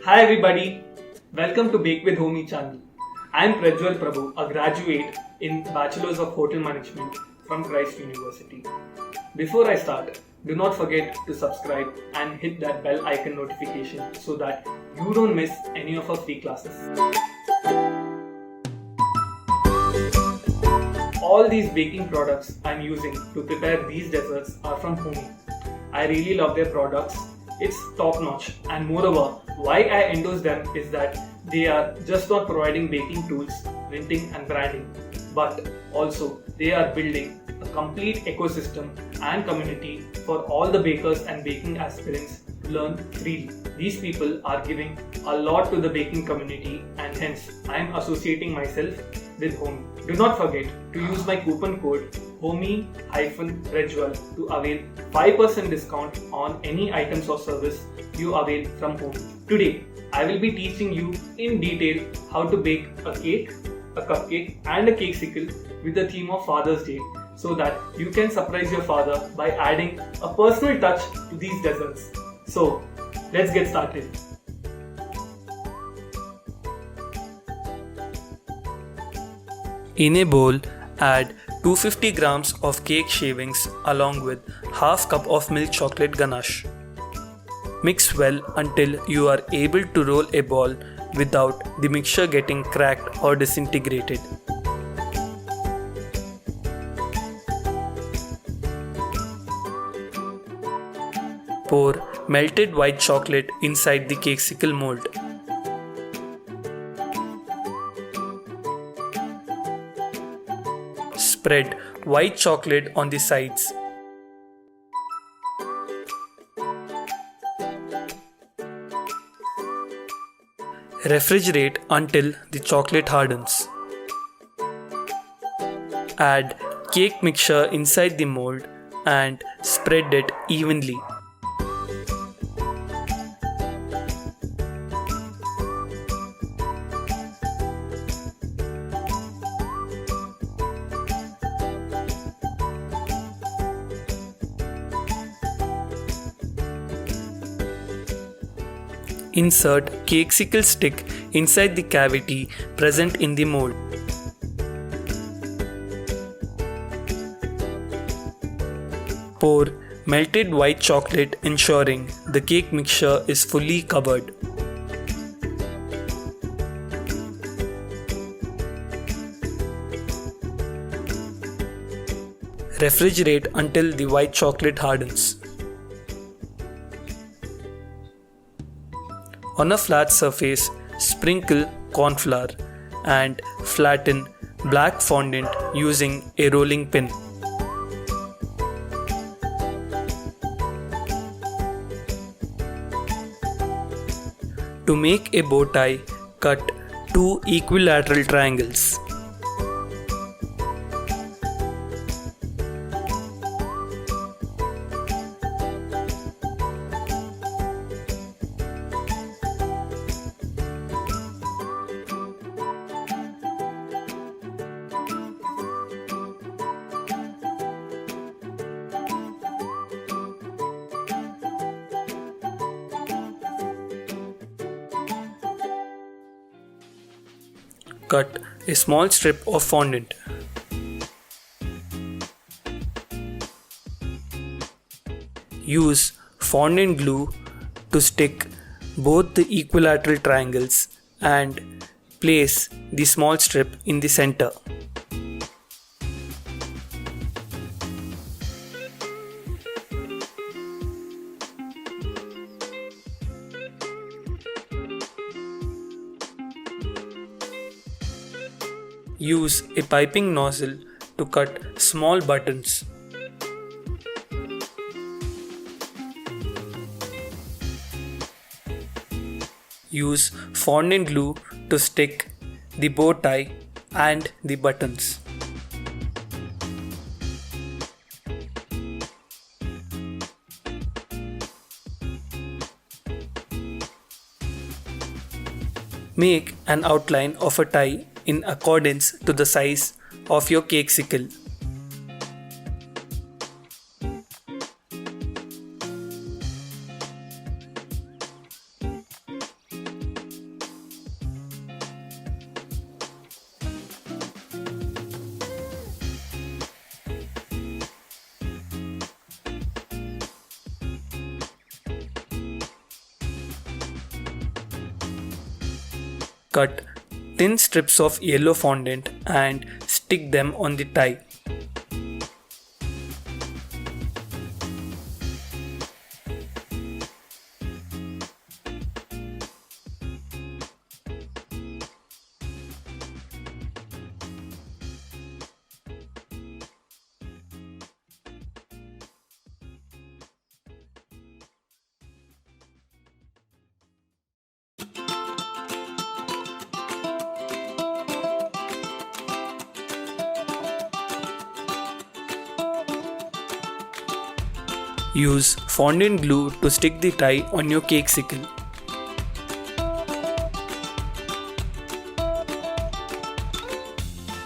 Hi everybody, welcome to Bake with Homie channel. I am Prajwal Prabhu, a graduate in Bachelor's of Hotel Management from Christ University. Before I start, do not forget to subscribe and hit that bell icon notification so that you don't miss any of our free classes. All these baking products I'm using to prepare these desserts are from Homie. I really love their products. It's top notch, and moreover, why I endorse them is that they are just not providing baking tools, printing and branding, but also they are building a complete ecosystem and community for all the bakers and baking aspirants to learn freely. These people are giving a lot to the baking community, and hence I am associating myself with Homie. Do not forget to use my coupon code HOMIE-REJWAL to avail 5% discount on any items or service you avail from Homie. Today, I will be teaching you in detail how to bake a cake, a cupcake and a cakesicle with the theme of Father's Day so that you can surprise your father by adding a personal touch to these desserts. So, let's get started. In a bowl, add 250 grams of cake shavings along with half cup of milk chocolate ganache. Mix well until you are able to roll a ball without the mixture getting cracked or disintegrated. Pour melted white chocolate inside the cakesicle mold. Spread white chocolate on the sides. Refrigerate until the chocolate hardens. Add cake mixture inside the mold and spread it evenly. Insert cakesicle stick inside the cavity present in the mold. Pour melted white chocolate, ensuring the cake mixture is fully covered. Refrigerate until the white chocolate hardens. On a flat surface, sprinkle corn flour and flatten black fondant using a rolling pin. To make a bow tie, cut 2 equilateral triangles. Cut a small strip of fondant. Use fondant glue to stick both the equilateral triangles and place the small strip in the center. Use a piping nozzle to cut small buttons. Use fondant glue to stick the bow tie and the buttons. Make an outline of a tie in accordance to the size of your cakesicle. cut thin strips of yellow fondant and stick them on the tie. Use fondant glue to stick the tie on your cake sickle.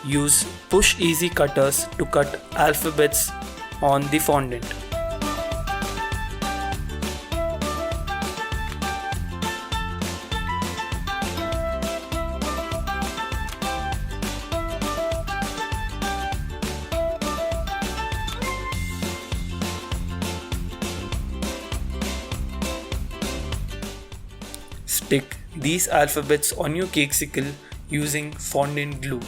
Use push easy cutters to cut alphabets on the fondant. Stick these alphabets on your cake sickle using fondant glue.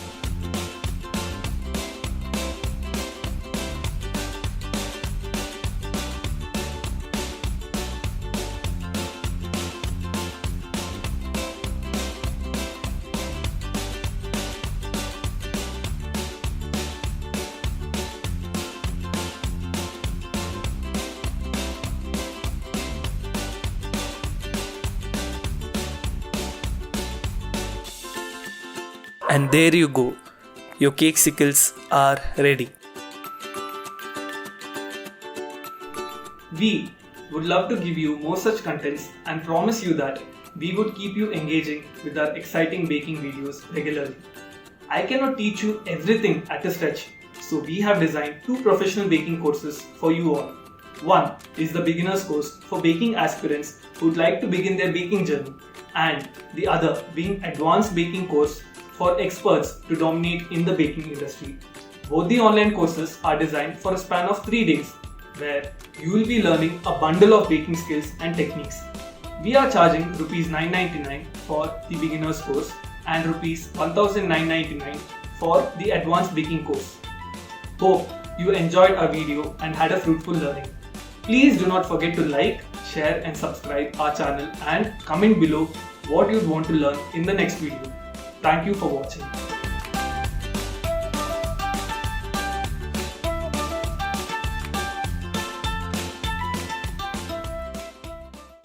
And there you go, your cake sickles are ready. We would love to give you more such contents and promise you that we would keep you engaging with our exciting baking videos regularly. I cannot teach you everything at a stretch, so we have designed 2 professional baking courses for you all. One is the beginner's course for baking aspirants who would like to begin their baking journey, and the other being advanced baking course for experts to dominate in the baking industry. Both the online courses are designed for a span of 3 days, where you will be learning a bundle of baking skills and techniques. We are charging Rs 999 for the beginner's course and Rs 1999 for the advanced baking course. Hope you enjoyed our video and had a fruitful learning. Please do not forget to like, share and subscribe our channel and comment below what you'd want to learn in the next video. Thank you for watching.